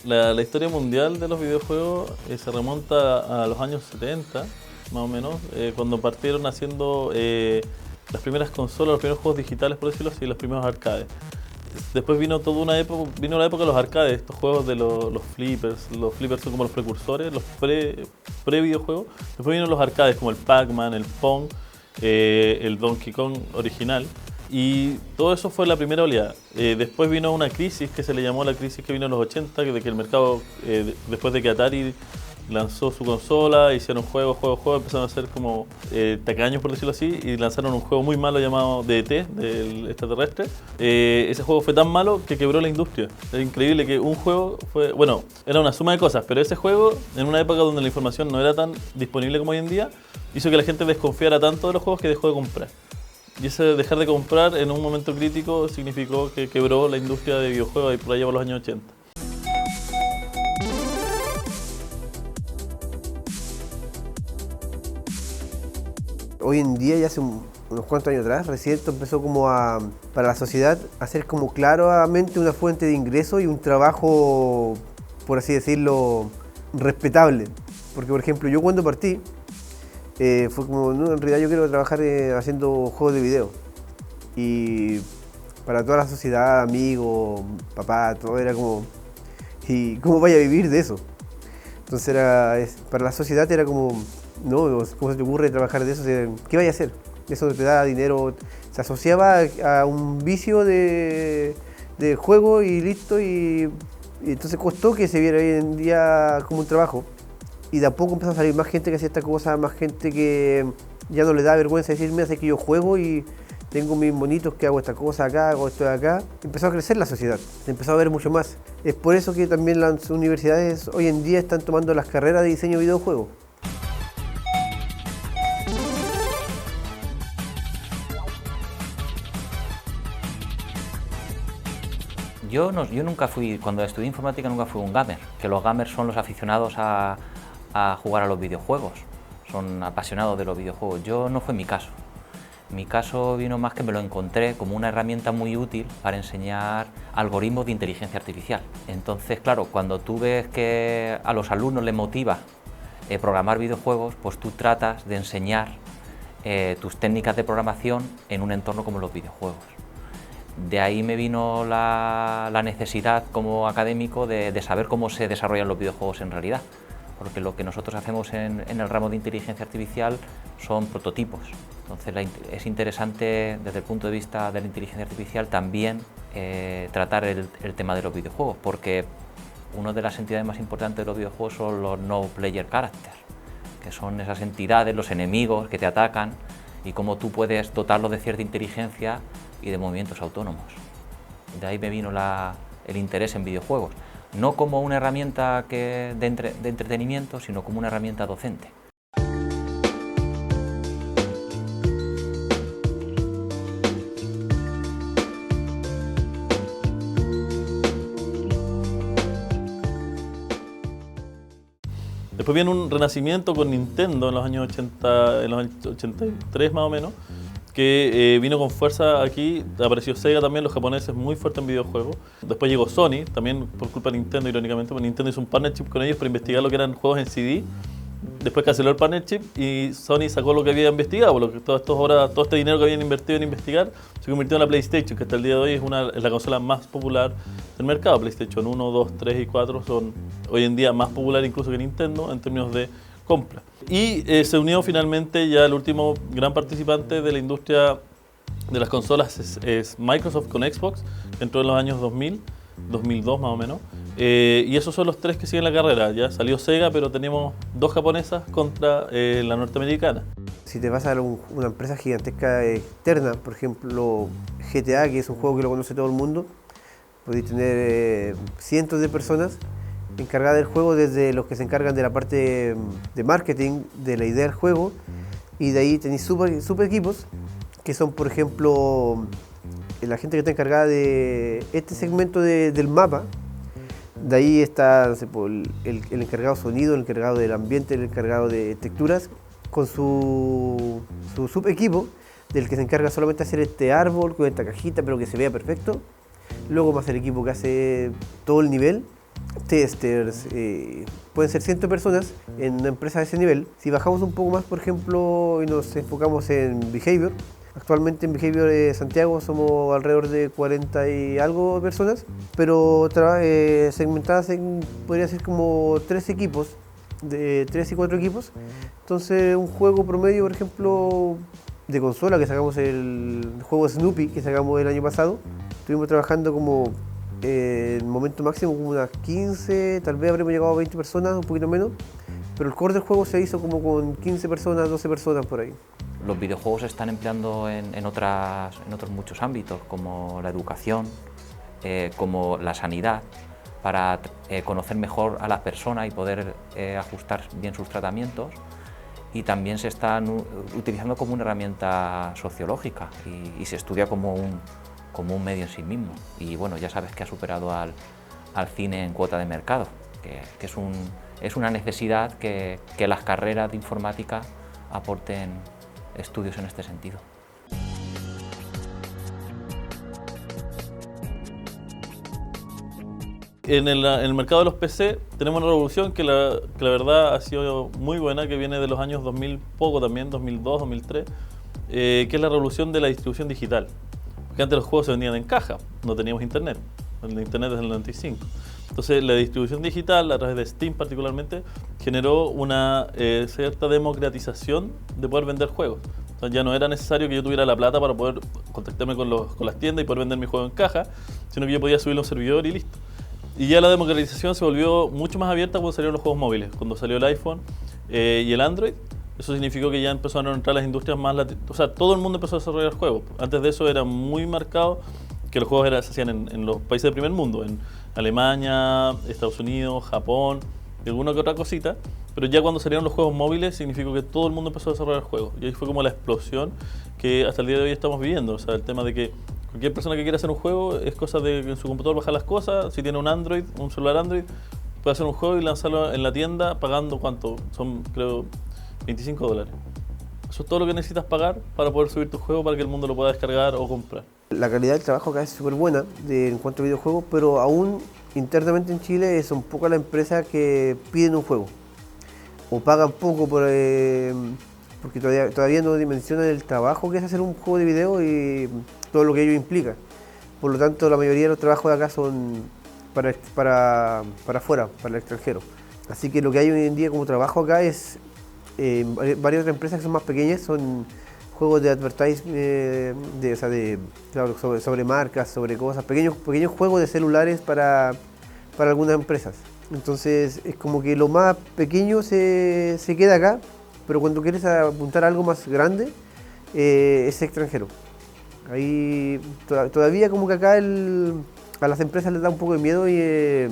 La historia mundial de los videojuegos se remonta a los años 70, más o menos, cuando partieron haciendo las primeras consolas, los primeros juegos digitales, por decirlo así, los primeros arcades. Después vino toda una época, vino la época de los arcades, estos juegos de los flippers. Los flippers son como los precursores, los pre-videojuegos. Después vino los arcades como el Pac-Man, el Pong, el Donkey Kong original. Y todo eso fue la primera oleada. Después vino una crisis que se le llamó la crisis que vino en los 80, de que el mercado, después de que Atari lanzó su consola, hicieron juegos, empezaron a ser como tacaños, por decirlo así, y lanzaron un juego muy malo llamado D.E.T., del extraterrestre. Ese juego fue tan malo que quebró la industria. Es increíble que un juego fue, bueno, era una suma de cosas, pero ese juego, en una época donde la información no era tan disponible como hoy en día, hizo que la gente desconfiara tanto de los juegos que dejó de comprar. Y ese dejar de comprar en un momento crítico significó que quebró la industria de videojuegos ahí por allá por los años 80. Hoy en día, ya hace unos cuantos años atrás, recién esto empezó como para la sociedad a ser como claramente una fuente de ingreso y un trabajo, por así decirlo, respetable. Porque, por ejemplo, yo cuando partí, fue como, no, en realidad yo quiero trabajar haciendo juegos de video. Y para toda la sociedad, amigos, papá, todo era como, ¿y cómo vaya a vivir de eso? Entonces para la sociedad era como, no, ¿cómo se te ocurre trabajar de eso? ¿Qué vaya a hacer? Eso te da dinero, se asociaba a un vicio de juego y listo, y entonces costó que se viera hoy en día como un trabajo. Y de a poco empezó a salir más gente que hacía esta cosa, más gente que ya no le da vergüenza decirme, hace que yo juego y tengo mis monitos que hago esta cosa acá, hago esto de acá. Empezó a crecer la sociedad, se empezó a ver mucho más. Es por eso que también las universidades hoy en día están tomando las carreras de diseño de videojuegos. Yo nunca fui, cuando estudié informática nunca fui un gamer, que los gamers son los aficionados a jugar a los videojuegos, son apasionados de los videojuegos. Yo no fue mi caso. Mi caso vino más que me lo encontré como una herramienta muy útil para enseñar algoritmos de inteligencia artificial. Entonces, claro, cuando tú ves que a los alumnos les motiva programar videojuegos, pues tú tratas de enseñar tus técnicas de programación en un entorno como los videojuegos. De ahí me vino la necesidad como académico de saber cómo se desarrollan los videojuegos en realidad, porque lo que nosotros hacemos en el ramo de inteligencia artificial son prototipos. Entonces es interesante desde el punto de vista de la inteligencia artificial también tratar el tema de los videojuegos, porque una de las entidades más importantes de los videojuegos son los no player characters, que son esas entidades, los enemigos que te atacan y cómo tú puedes dotarlos de cierta inteligencia y de movimientos autónomos. De ahí me vino el interés en videojuegos, no como una herramienta de entretenimiento, sino como una herramienta docente. Después viene un renacimiento con Nintendo en los años 80, en los años 83 más o menos, que vino con fuerza aquí. Apareció Sega también, los japoneses muy fuertes en videojuegos. Después llegó Sony, también por culpa de Nintendo, irónicamente, porque Nintendo hizo un partnership con ellos para investigar lo que eran juegos en CD. Después canceló el partnership y Sony sacó lo que había investigado, porque todo este dinero que habían invertido en investigar se convirtió en la PlayStation, que hasta el día de hoy es la consola más popular del mercado. PlayStation 1, 2, 3 y 4 son hoy en día más populares incluso que Nintendo en términos de compra. Y se unió finalmente ya el último gran participante de la industria de las consolas es Microsoft con Xbox, que entró en los años 2000, 2002 más o menos. Y esos son los tres que siguen la carrera. Ya salió Sega, pero tenemos dos japonesas contra la norteamericana. Si te vas a una empresa gigantesca externa, por ejemplo GTA, que es un juego que lo conoce todo el mundo, podéis tener cientos de personas encargadas del juego, desde los que se encargan de la parte de marketing, de la idea del juego, y de ahí tenéis super equipos, que son, por ejemplo, la gente que está encargada de este segmento del mapa. De ahí está, no sé, el encargado de sonido, el encargado del ambiente, el encargado de texturas, con su subequipo, del que se encarga solamente de hacer este árbol con esta cajita, pero que se vea perfecto. Luego más el equipo que hace todo el nivel, testers, pueden ser cientos de personas en una empresa de ese nivel. Si bajamos un poco más, por ejemplo, y nos enfocamos en behavior, actualmente en Behavior Santiago somos alrededor de 40 y algo personas, pero segmentadas en, podría ser como 3 equipos, de 3 y 4 equipos. Entonces un juego promedio, por ejemplo, de consola, que sacamos el juego Snoopy, que sacamos el año pasado, estuvimos trabajando como en el momento máximo como unas 15, tal vez habremos llegado a 20 personas, un poquito menos, pero el core del juego se hizo como con 15 personas, 12 personas por ahí. Los videojuegos se están empleando en otros muchos ámbitos, como la educación, como la sanidad, para conocer mejor a las personas y poder ajustar bien sus tratamientos. Y también se están utilizando como una herramienta sociológica y se estudia como un medio en sí mismo. Y bueno, ya sabes que ha superado al cine en cuota de mercado, que es una necesidad que las carreras de informática aporten estudios en este sentido. En el mercado de los PC tenemos una revolución que la verdad ha sido muy buena, que viene de los años 2000 poco también, 2002, 2003, que es la revolución de la distribución digital. Porque antes los juegos se vendían en caja, no teníamos internet, el internet es del 95. Entonces la distribución digital, a través de Steam particularmente, generó una cierta democratización de poder vender juegos. Entonces ya no era necesario que yo tuviera la plata para poder contactarme con las tiendas y poder vender mi juego en caja, sino que yo podía subirlo a un servidor y listo. Y ya la democratización se volvió mucho más abierta cuando salieron los juegos móviles, cuando salió el iPhone y el Android. Eso significó que ya empezaron a entrar las industrias más o sea, todo el mundo empezó a desarrollar juegos. Antes de eso era muy marcado que los juegos se hacían en los países del primer mundo, en Alemania, Estados Unidos, Japón, y alguna que otra cosita. Pero ya cuando salieron los juegos móviles significó que todo el mundo empezó a desarrollar juegos. Y ahí fue como la explosión que hasta el día de hoy estamos viviendo. O sea, el tema de que cualquier persona que quiera hacer un juego es cosa de que en su computador bajar las cosas. Si tiene un Android, un celular Android, puede hacer un juego y lanzarlo en la tienda pagando ¿cuánto? Son, creo, $25. Eso es todo lo que necesitas pagar para poder subir tu juego para que el mundo lo pueda descargar o comprar. La calidad del trabajo acá es súper buena en cuanto a videojuegos, pero aún internamente en Chile son pocas las empresas que piden un juego o pagan poco porque todavía no dimensionan el trabajo que es hacer un juego de video y todo lo que ello implica. Por lo tanto, la mayoría de los trabajos de acá son para afuera, para el extranjero. Así que lo que hay hoy en día como trabajo acá es varias otras empresas que son más pequeñas, son juegos de advertising, claro, sobre marcas, sobre cosas, pequeños juegos de celulares para algunas empresas. Entonces es como que lo más pequeño se queda acá, pero cuando quieres apuntar a algo más grande es extranjero. Ahí todavía como que acá a las empresas les da un poco de miedo y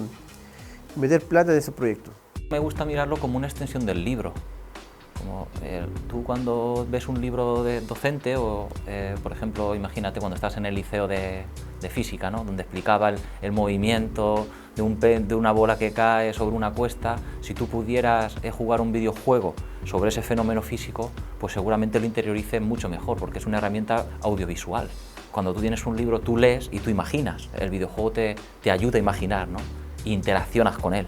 meter plata en esos proyectos. Me gusta mirarlo como una extensión del libro. Como, tú cuando ves un libro de docente o, por ejemplo, imagínate cuando estás en el liceo de física, ¿no? Donde explicaba el movimiento de una bola que cae sobre una cuesta, si tú pudieras jugar un videojuego sobre ese fenómeno físico, pues seguramente lo interiorices mucho mejor, porque es una herramienta audiovisual. Cuando tú tienes un libro, tú lees y tú imaginas, el videojuego te ayuda a imaginar, ¿no? E interaccionas con él.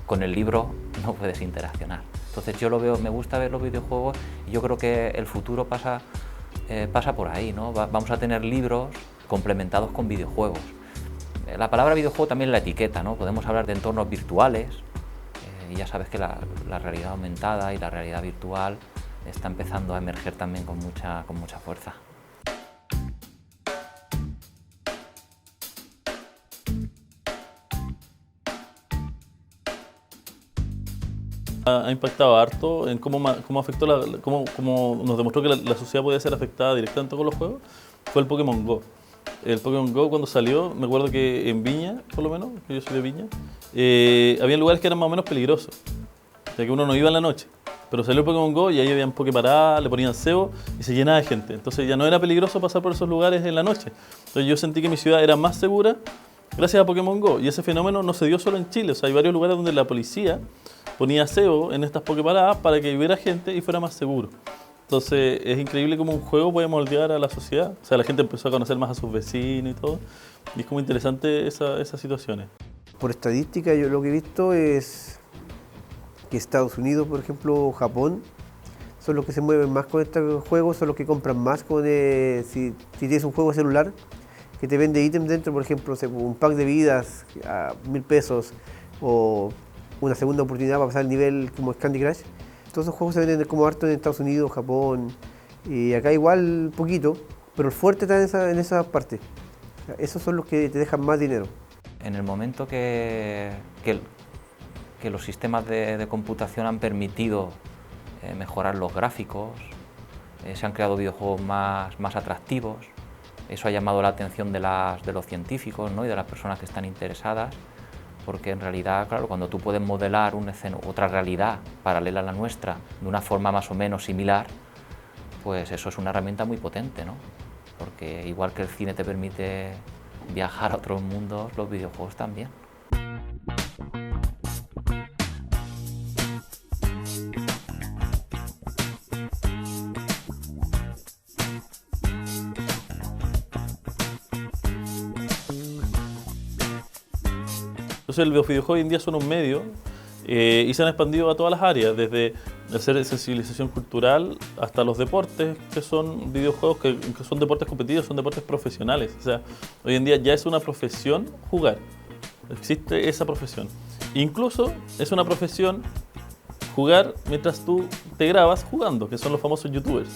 Con el libro no puedes interaccionar. Entonces yo lo veo, me gusta ver los videojuegos y yo creo que el futuro pasa por ahí, ¿no? Vamos a tener libros complementados con videojuegos. La palabra videojuego también la etiqueta, ¿no? Podemos hablar de entornos virtuales y ya sabes que la realidad aumentada y la realidad virtual está empezando a emerger también con mucha fuerza. Ha impactado harto en cómo afectó, cómo nos demostró que la sociedad podía ser afectada directamente con los juegos, fue el Pokémon Go. El Pokémon Go cuando salió, me acuerdo que en Viña, por lo menos, que yo soy de Viña, había lugares que eran más o menos peligrosos, o sea que uno no iba en la noche. Pero salió el Pokémon Go y ahí habían Poképaradas, le ponían cebo y se llenaba de gente. Entonces ya no era peligroso pasar por esos lugares en la noche. Entonces yo sentí que mi ciudad era más segura gracias a Pokémon Go. Y ese fenómeno no se dio solo en Chile, o sea, hay varios lugares donde la policía ponía cebo en estas Poképaradas para que hubiera gente y fuera más seguro. Entonces es increíble cómo un juego puede moldear a la sociedad. O sea, la gente empezó a conocer más a sus vecinos y todo. Y es como interesante esas situaciones. Por estadística, yo lo que he visto es que Estados Unidos, por ejemplo, Japón, son los que se mueven más con estos juegos, son los que compran más con, si tienes un juego celular que te vende ítems dentro, por ejemplo, un pack de vidas a 1000 pesos o una segunda oportunidad para pasar el nivel como Candy Crush. Todos esos juegos se venden como harto en Estados Unidos, Japón y acá igual poquito, pero el fuerte está en esa parte. Esos son los que te dejan más dinero. En el momento que los sistemas de computación han permitido mejorar los gráficos, se han creado videojuegos más atractivos, eso ha llamado la atención de los científicos, ¿no? Y de las personas que están interesadas, porque en realidad, claro, cuando tú puedes modelar otra realidad paralela a la nuestra de una forma más o menos similar, pues eso es una herramienta muy potente, ¿no? Porque igual que el cine te permite viajar a otros mundos, los videojuegos también. Entonces los videojuegos hoy en día son un medio y se han expandido a todas las áreas, desde hacer sensibilización cultural hasta los deportes, que son videojuegos que son deportes competitivos, son deportes profesionales. O sea, hoy en día ya es una profesión jugar, existe esa profesión. Incluso es una profesión jugar mientras tú te grabas jugando, que son los famosos youtubers.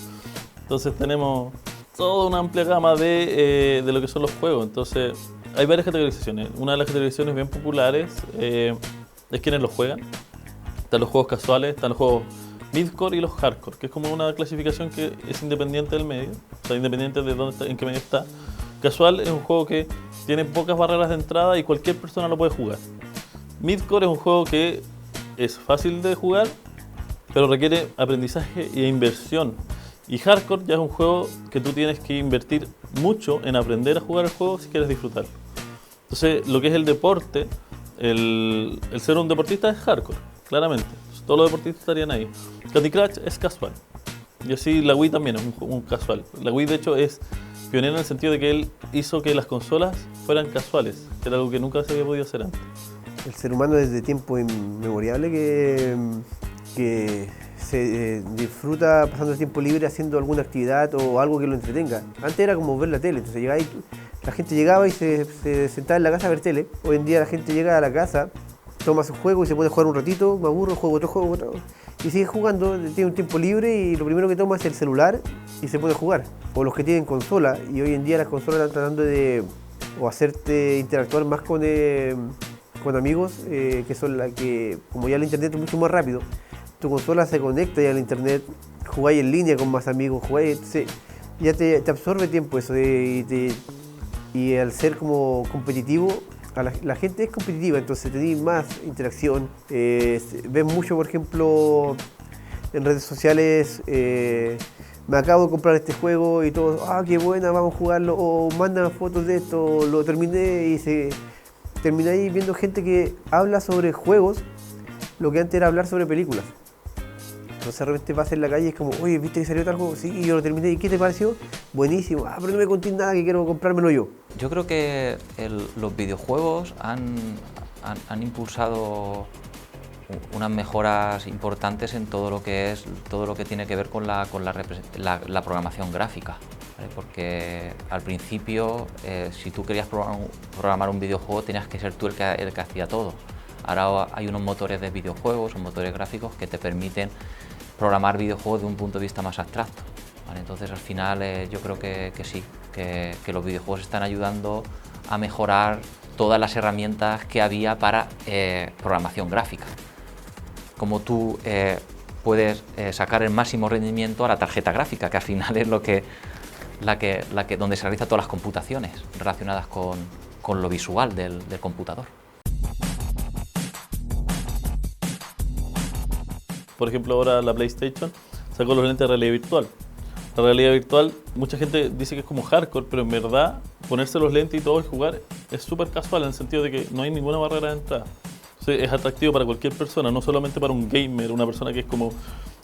Entonces tenemos toda una amplia gama de lo que son los juegos. Entonces hay varias categorizaciones. Una de las categorizaciones bien populares es quienes los juegan. Están los juegos casuales, están los juegos midcore y los hardcore, que es como una clasificación que es independiente del medio, o sea, independiente de dónde está, en qué medio está. Casual es un juego que tiene pocas barreras de entrada y cualquier persona lo puede jugar. Midcore es un juego que es fácil de jugar, pero requiere aprendizaje e inversión. Y hardcore ya es un juego que tú tienes que invertir mucho en aprender a jugar el juego si quieres disfrutarlo. Entonces, lo que es el deporte, el ser un deportista es hardcore, claramente. Entonces, todos los deportistas estarían ahí. Candy Crush es casual. Y así la Wii también es un casual. La Wii, de hecho, es pionera en el sentido de que él hizo que las consolas fueran casuales, que era algo que nunca se había podido hacer antes. El ser humano desde tiempo inmemorial que se disfruta pasando el tiempo libre haciendo alguna actividad o algo que lo entretenga. Antes era como ver la tele, entonces la gente llegaba y se sentaba en la casa a ver tele. Hoy en día la gente llega a la casa, toma su juego y se pone a jugar un ratito, me aburro, juego otro. Y sigue jugando, tiene un tiempo libre y lo primero que toma es el celular y se pone a jugar. O los que tienen consola, y hoy en día las consolas están tratando de hacerte interactuar más con amigos, que son las que, como ya el internet es mucho más rápido, tu consola se conecta ya al internet, jugáis en línea con más amigos, ya te absorbe tiempo eso, y al ser como competitivo, la gente es competitiva, entonces tenéis más interacción. Ves mucho, por ejemplo, en redes sociales, me acabo de comprar este juego y todos, qué buena, vamos a jugarlo, o mandan fotos de esto, lo terminé y termináis viendo gente que habla sobre juegos, lo que antes era hablar sobre películas. Entonces de repente vas en la calle y es como, oye, ¿viste que salió tal juego? Sí, yo lo terminé, ¿y qué te pareció? Buenísimo, pero no me conté nada, que quiero comprármelo yo. Yo creo que los videojuegos han impulsado unas mejoras importantes en todo lo que tiene que ver con la programación gráfica, ¿vale? Porque al principio, si tú querías programar un videojuego, tenías que ser tú el que hacía todo. Ahora hay unos motores de videojuegos, motores gráficos que te permiten programar videojuegos de un punto de vista más abstracto, ¿vale? Entonces al final yo creo que sí, que los videojuegos están ayudando a mejorar todas las herramientas que había para programación gráfica. Como tú puedes sacar el máximo rendimiento a la tarjeta gráfica, que al final es donde se realizan todas las computaciones relacionadas con lo visual del computador. Por ejemplo, ahora la PlayStation sacó los lentes de realidad virtual. La realidad virtual, mucha gente dice que es como hardcore, pero en verdad ponerse los lentes y todo y jugar es súper casual en el sentido de que no hay ninguna barrera de entrada. Entonces, es atractivo para cualquier persona, no solamente para un gamer, una persona que es como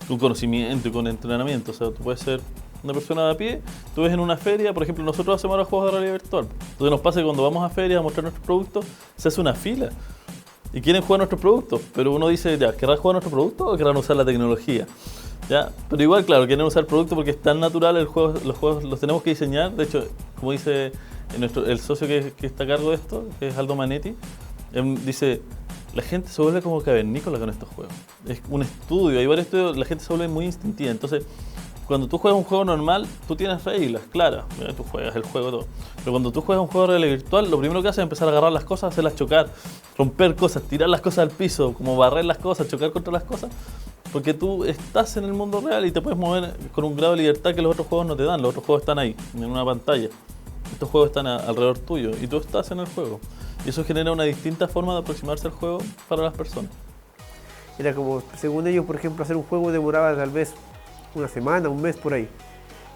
con conocimiento y con entrenamiento. O sea, tú puedes ser una persona de a pie, tú ves en una feria, por ejemplo, nosotros hacemos ahora juegos de realidad virtual. Entonces nos pasa que cuando vamos a ferias a mostrar nuestros productos, se hace una fila y quieren jugar nuestros productos, pero uno dice, ya, ¿querrán jugar nuestro producto o querrán usar la tecnología? ¿Ya? Pero igual, claro, quieren usar el producto porque es tan natural, los juegos los tenemos que diseñar. De hecho, como dice el socio que está a cargo de esto, que es Aldo Manetti, dice, la gente se vuelve como cavernícola con estos juegos. Es un estudio, hay varios estudios, la gente se vuelve muy instintiva. Entonces, cuando tú juegas un juego normal, tú tienes reglas claras, tú juegas el juego todo. Pero cuando tú juegas un juego de realidad virtual, lo primero que haces es empezar a agarrar las cosas, hacerlas chocar, romper cosas, tirar las cosas al piso, como barrer las cosas, chocar contra las cosas. Porque tú estás en el mundo real y te puedes mover con un grado de libertad que los otros juegos no te dan. Los otros juegos están ahí, en una pantalla. Estos juegos están alrededor tuyo y tú estás en el juego. Y eso genera una distinta forma de aproximarse al juego para las personas. Era como, según ellos, por ejemplo, hacer un juego demoraba tal vez una semana, un mes por ahí.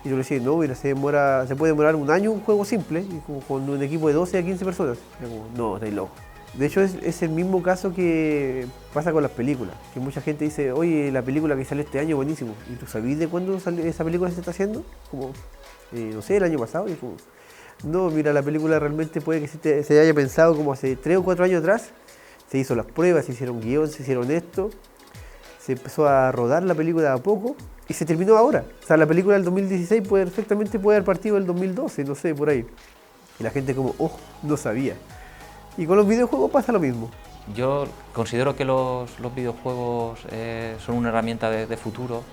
Y yo le decía, no, mira, se puede demorar un año un juego simple, y como con un equipo de 12 a 15 personas. Era como, no, estáis loco. De hecho, es el mismo caso que pasa con las películas. Que mucha gente dice, oye, la película que sale este año, buenísimo. ¿Y tú sabías de cuándo esa película se está haciendo? Como, no sé, el año pasado. Y como, no, mira, la película realmente puede que se haya pensado como hace 3 o 4 años atrás. Se hizo las pruebas, se hicieron guión, se hicieron esto. Se empezó a rodar la película a poco y se terminó ahora. O sea, la película del 2016 perfectamente puede haber partido del 2012, no sé, por ahí. Y la gente como, oh, no sabía. Y con los videojuegos pasa lo mismo. Yo considero que los videojuegos son una herramienta de futuro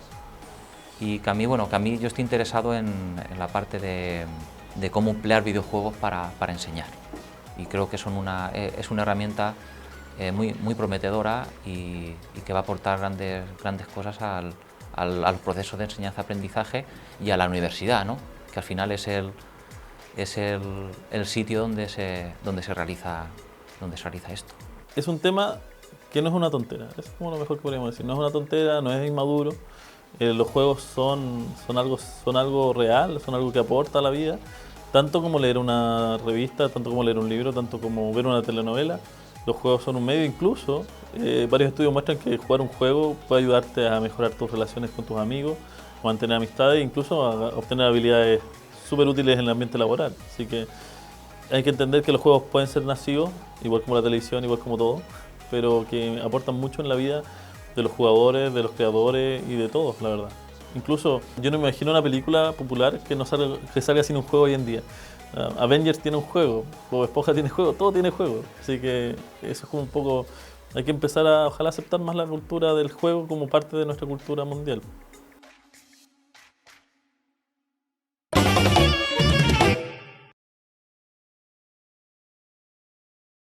y que a mí yo estoy interesado en la parte de cómo emplear videojuegos para enseñar. Y creo que es una herramienta muy prometedora y que va a aportar grandes cosas al proceso de enseñanza-aprendizaje y a la universidad, ¿no? Que al final es el sitio donde se realiza esto. Es un tema que no es una tontera, es como lo mejor que podríamos decir. No es una tontera, no es inmaduro. Los juegos son algo real, son algo que aporta a la vida, tanto como leer una revista, tanto como leer un libro, tanto como ver una telenovela. Los juegos son un medio, incluso varios estudios muestran que jugar un juego puede ayudarte a mejorar tus relaciones con tus amigos, a mantener amistades e incluso a obtener habilidades súper útiles en el ambiente laboral. Así que hay que entender que los juegos pueden ser nocivos, igual como la televisión, igual como todo, pero que aportan mucho en la vida de los jugadores, de los creadores y de todos, la verdad. Incluso yo no me imagino una película popular que salga sin un juego hoy en día. Avengers tiene un juego, Bob Esponja tiene juego, todo tiene juego. Así que eso es como un poco... Hay que empezar a, ojalá, aceptar más la cultura del juego como parte de nuestra cultura mundial.